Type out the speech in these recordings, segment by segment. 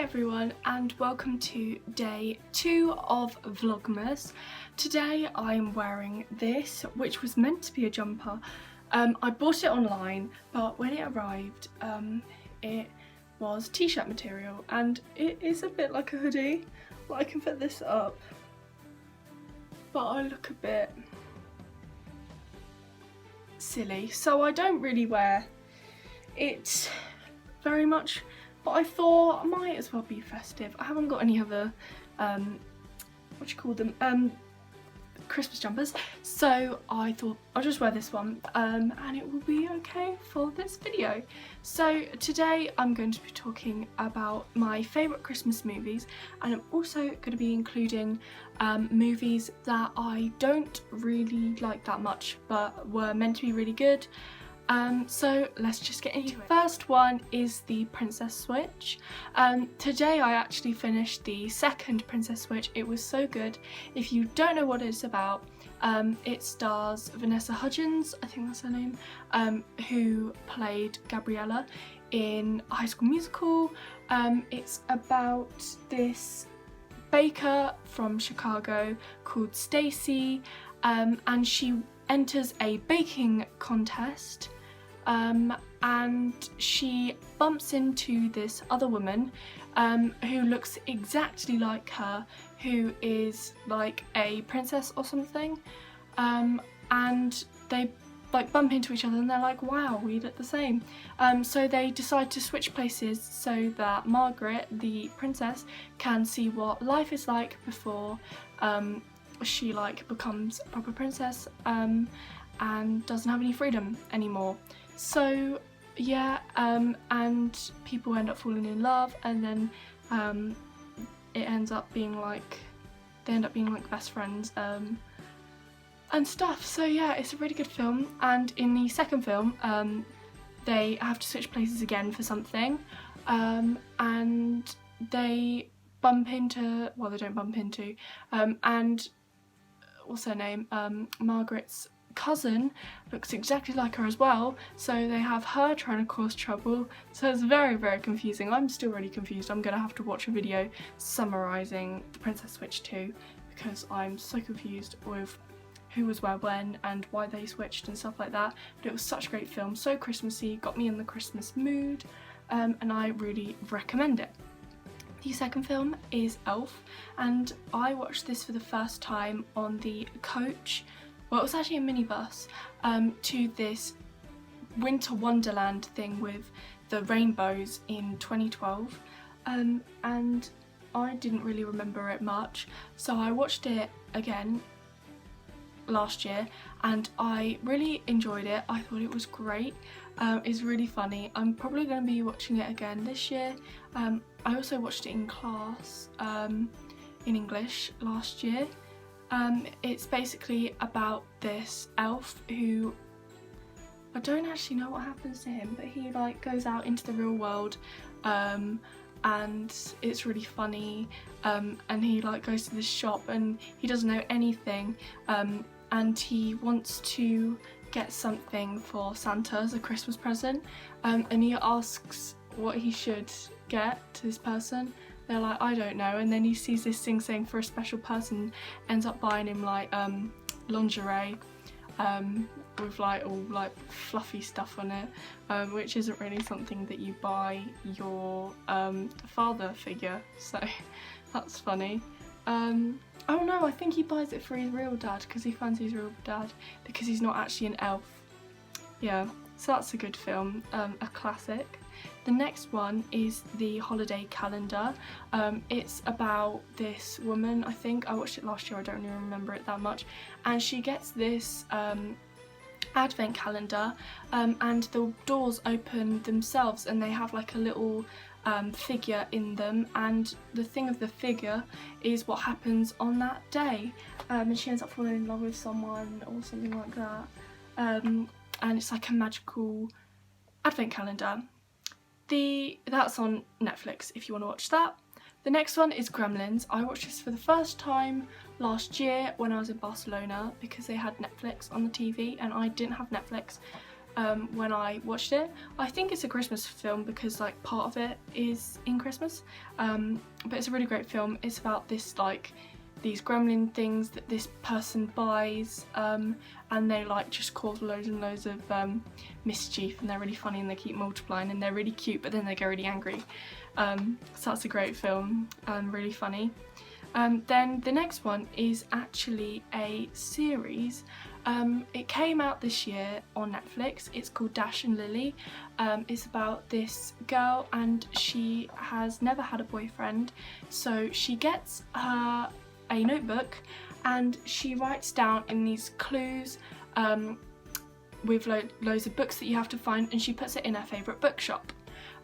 everyone and welcome to day 2 of Vlogmas. Today I'm wearing this, which was meant to be a jumper. I bought it online, but when it arrived it was t-shirt material and it is a bit like a hoodie. Well, I can put this up, but I look a bit silly, so I don't really wear it very much. But I thought I might as well be festive. I haven't got any other, Christmas jumpers. So I thought I'll just wear this one and it will be okay for this video. So today I'm going to be talking about my favourite Christmas movies, and I'm also going to be including movies that I don't really like that much but were meant to be really good. So let's just get into it. First one is the Princess Switch. Today I actually finished the second Princess Switch. It was so good. If you don't know what it's about, it stars Vanessa Hudgens, I think that's her name, who played Gabriella in High School Musical. It's about this baker from Chicago called Stacy, and she enters a baking contest. And she bumps into this other woman who looks exactly like her, who is like a princess or something, and they like bump into each other and they're like, wow, we look the same. So they decide to switch places so that Margaret, the princess, can see what life is like before she like becomes a proper princess and doesn't have any freedom anymore. So yeah, and people end up falling in love, and then it ends up being like, they end up being like best friends and stuff. So yeah, it's a really good film. And in the second film they have to switch places again for something, and they bump into, well, they don't bump into, and what's her name, Margaret's cousin looks exactly like her as well, so they have her trying to cause trouble. So it's very, very confusing. I'm still really confused. I'm gonna have to watch a video summarising the Princess Switch 2 because I'm so confused with who was where when and why they switched and stuff like that. But it was such a great film, so Christmassy, got me in the Christmas mood, and I really recommend it. The second film is Elf, and I watched this for the first time on the coach, well, it was actually a minibus, to this winter wonderland thing with the rainbows in 2012, and I didn't really remember it much, so I watched it again last year and I really enjoyed it. I thought it was great. It's really funny. I'm probably going to be watching it again this year. I also watched it in class in English last year. It's basically about this elf who, I don't actually know what happens to him, but he like goes out into the real world, and it's really funny, and he like goes to this shop and he doesn't know anything, and he wants to get something for Santa as a Christmas present, and he asks what he should get to this person. They're like, I don't know, and then he sees this thing saying for a special person, ends up buying him like lingerie with like all like fluffy stuff on it, which isn't really something that you buy your father figure, so that's funny. Oh no, I think he buys it for his real dad because he fancies his real dad because he's not actually an elf. Yeah, so that's a good film, a classic. The next one is The Holiday Calendar. It's about this woman, I think, I watched it last year, I don't really remember it that much, and she gets this advent calendar, and the doors open themselves and they have like a little figure in them, and the thing of the figure is what happens on that day, and she ends up falling in love with someone or something like that, and it's like a magical advent calendar. That's on Netflix if you want to watch that. The next one is Gremlins. I watched this for the first time last year when I was in Barcelona because they had Netflix on the TV and I didn't have Netflix. when I watched it. I think it's a Christmas film because like part of it is in Christmas, but it's a really great film. It's about this like these gremlin things that this person buys, and they like just cause loads and loads of mischief, and they're really funny and they keep multiplying and they're really cute, but then they get really angry. So that's a great film, really funny. Then the next one is actually a series. It came out this year on Netflix. It's called Dash and Lily. It's about this girl and she has never had a boyfriend, so she gets a notebook and she writes down in these clues with loads of books that you have to find, and she puts it in her favourite bookshop.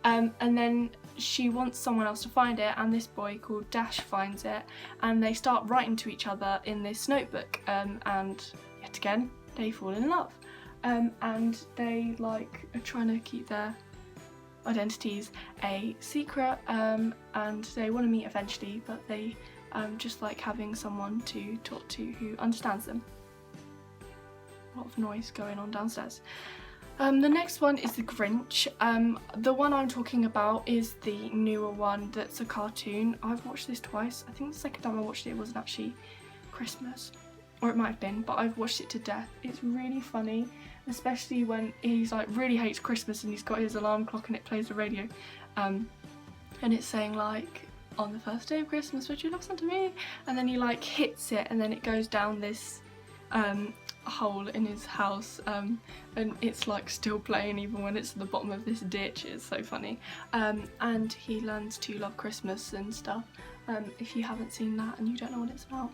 And then she wants someone else to find it, and this boy called Dash finds it, and they start writing to each other in this notebook, and yet again they fall in love, and they like are trying to keep their identities a secret, and they want to meet eventually, but they just like having someone to talk to who understands them. A lot of noise going on downstairs. The next one is The Grinch. The one I'm talking about is the newer one that's a cartoon. I've watched this twice. I think the second time I watched it wasn't actually Christmas, or it might have been, but I've watched it to death. It's really funny, especially when he's like really hates Christmas and he's got his alarm clock and it plays the radio, and it's saying like, on the first day of Christmas would you love Santa me? And then he like hits it and then it goes down this hole in his house, and it's like still playing even when it's at the bottom of this ditch. It's so funny, and he learns to love Christmas and stuff, if you haven't seen that and you don't know what it's about.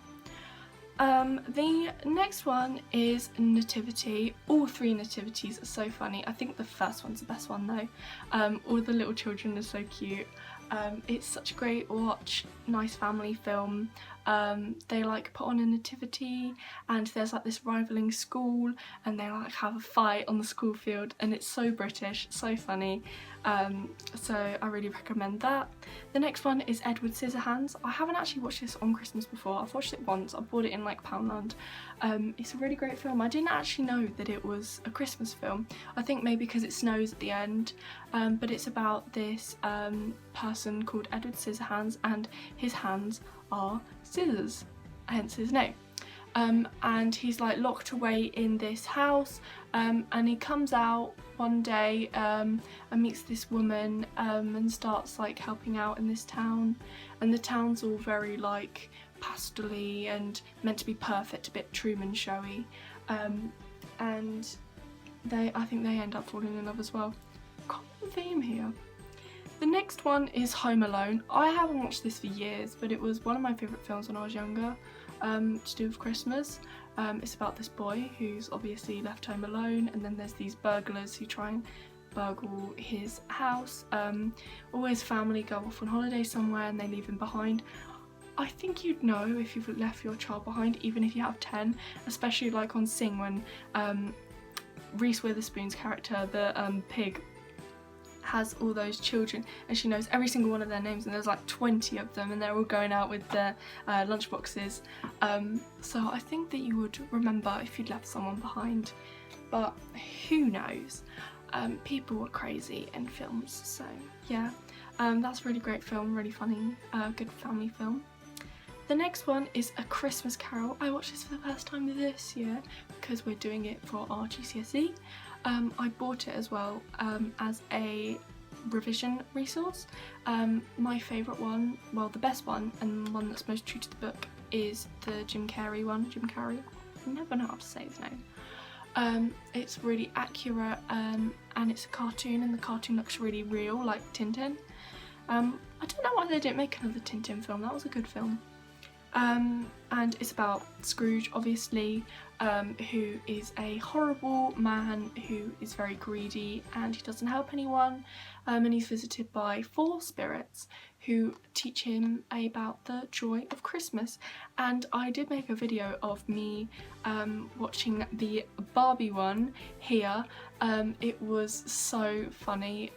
The next one is Nativity. All three nativities are so funny. I think the first one's the best one though. All the little children are so cute. It's such a great watch, nice family film. They like put on a nativity and there's like this rivaling school and they like have a fight on the school field, and it's so British, so funny. So I really recommend that. The next one is Edward Scissorhands. I haven't actually watched this on Christmas before. I've watched it once. I bought it in like Poundland. It's a really great film. I didn't actually know that it was a Christmas film. I think maybe because it snows at the end, but it's about this person called Edward Scissorhands, and his hands are scissors, hence his name. And he's like locked away in this house, and he comes out one day and meets this woman, and starts like helping out in this town, and the town's all very like pastel-y and meant to be perfect, a bit Truman showy, and I think they end up falling in love as well. Common theme here. The next one is Home Alone. I haven't watched this for years, but it was one of my favourite films when I was younger, to do with Christmas. It's about this boy who's obviously left home alone, and then there's these burglars who try and burgle his house. All his family go off on holiday somewhere and they leave him behind. I think you'd know if you've left your child behind, even if you have 10, especially like on Sing when Reese Witherspoon's character, the pig, has all those children and she knows every single one of their names, and there's like 20 of them and they're all going out with their lunchboxes. So I think that you would remember if you'd left someone behind, but who knows. People are crazy in films, so yeah. That's a really great film, really funny, good family film. The next one is A Christmas Carol. I watched this for the first time this year because we're doing it for our GCSE. I bought it as well as a revision resource. My favourite one, well the best one and one that's most true to the book, is the Jim Carrey one. Jim Carrey, I never know how to say his name. It's really accurate, and it's a cartoon, and the cartoon looks really real, like Tintin. I don't know why they didn't make another Tintin film. That was a good film. And it's about Scrooge, obviously, who is a horrible man who is very greedy and he doesn't help anyone, and he's visited by 4 spirits who teach him about the joy of Christmas. And I did make a video of me watching the Barbie one here. It was so funny.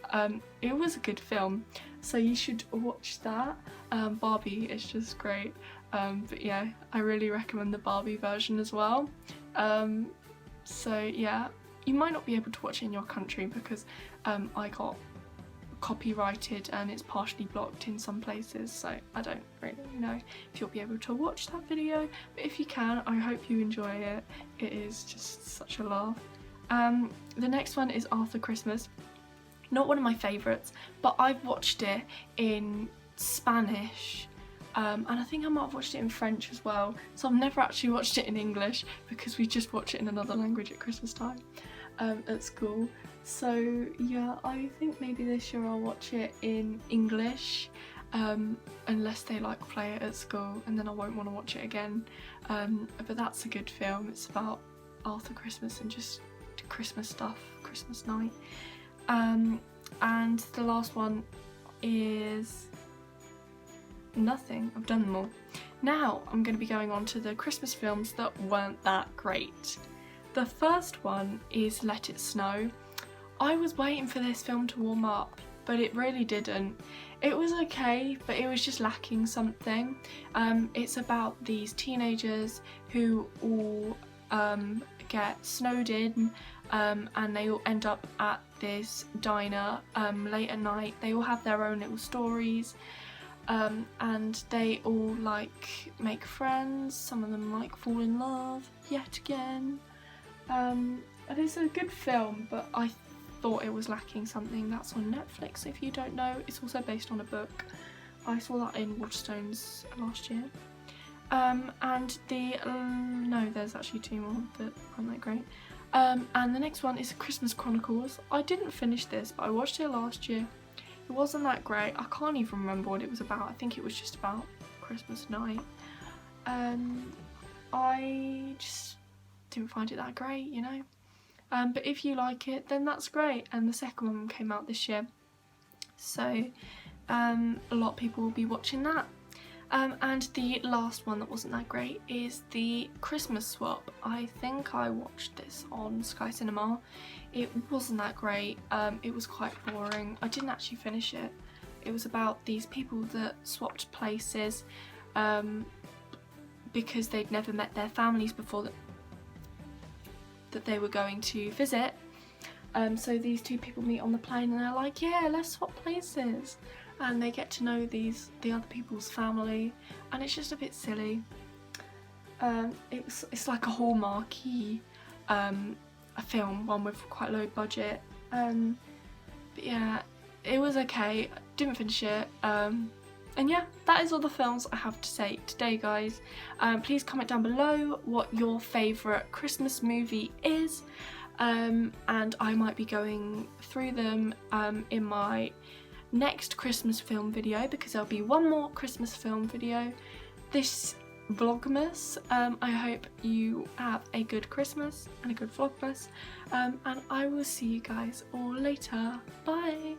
It was a good film, so you should watch that. Barbie is just great. But yeah, I really recommend the Barbie version as well. So yeah, you might not be able to watch it in your country because I got copyrighted and it's partially blocked in some places, so I don't really know if you'll be able to watch that video, but if you can, I hope you enjoy it. It is just such a laugh. The next one is Arthur Christmas. Not one of my favourites, but I've watched it in Spanish, and I think I might have watched it in French as well, so I've never actually watched it in English because we just watch it in another language at Christmas time at school. So yeah, I think maybe this year I'll watch it in English, unless they like play it at school, and then I won't want to watch it again. But that's a good film. It's about Arthur Christmas and just Christmas stuff, Christmas night. And the last one is nothing. I've done them all. Now I'm going to be going on to the Christmas films that weren't that great. The first one is Let It Snow. I was waiting for this film to warm up, but it really didn't. It was okay, but it was just lacking something. It's about these teenagers who all get snowed in, and they all end up at this diner late at night. They all have their own little stories, and they all like make friends. Some of them like fall in love yet again. And it's a good film, but I thought it was lacking something. That's on Netflix if you don't know. It's also based on a book. I saw that in Waterstones last year. And no, there's actually two more that aren't that great. And the next one is Christmas Chronicles. I didn't finish this, but I watched it last year. It wasn't that great. I can't even remember what it was about. I think it was just about Christmas night. I just didn't find it that great, you know. But if you like it, then that's great. And the second one came out this year, so a lot of people will be watching that. And the last one that wasn't that great is the Christmas Swap. I think I watched this on Sky Cinema. It wasn't that great. It was quite boring. I didn't actually finish it. It was about these people that swapped places because they'd never met their families before that they were going to visit. So these two people meet on the plane and they're like, yeah, let's swap places. And they get to know the other people's family, and it's just a bit silly. It's like a Hallmarky a film, one with quite low budget. But yeah, it was okay. Didn't finish it. And yeah, that is all the films I have to say today, guys. Please comment down below what your favourite Christmas movie is, and I might be going through them in my next Christmas film video, because there'll be one more Christmas film video this vlogmas. I hope you have a good Christmas and a good vlogmas, and I will see you guys all later. Bye!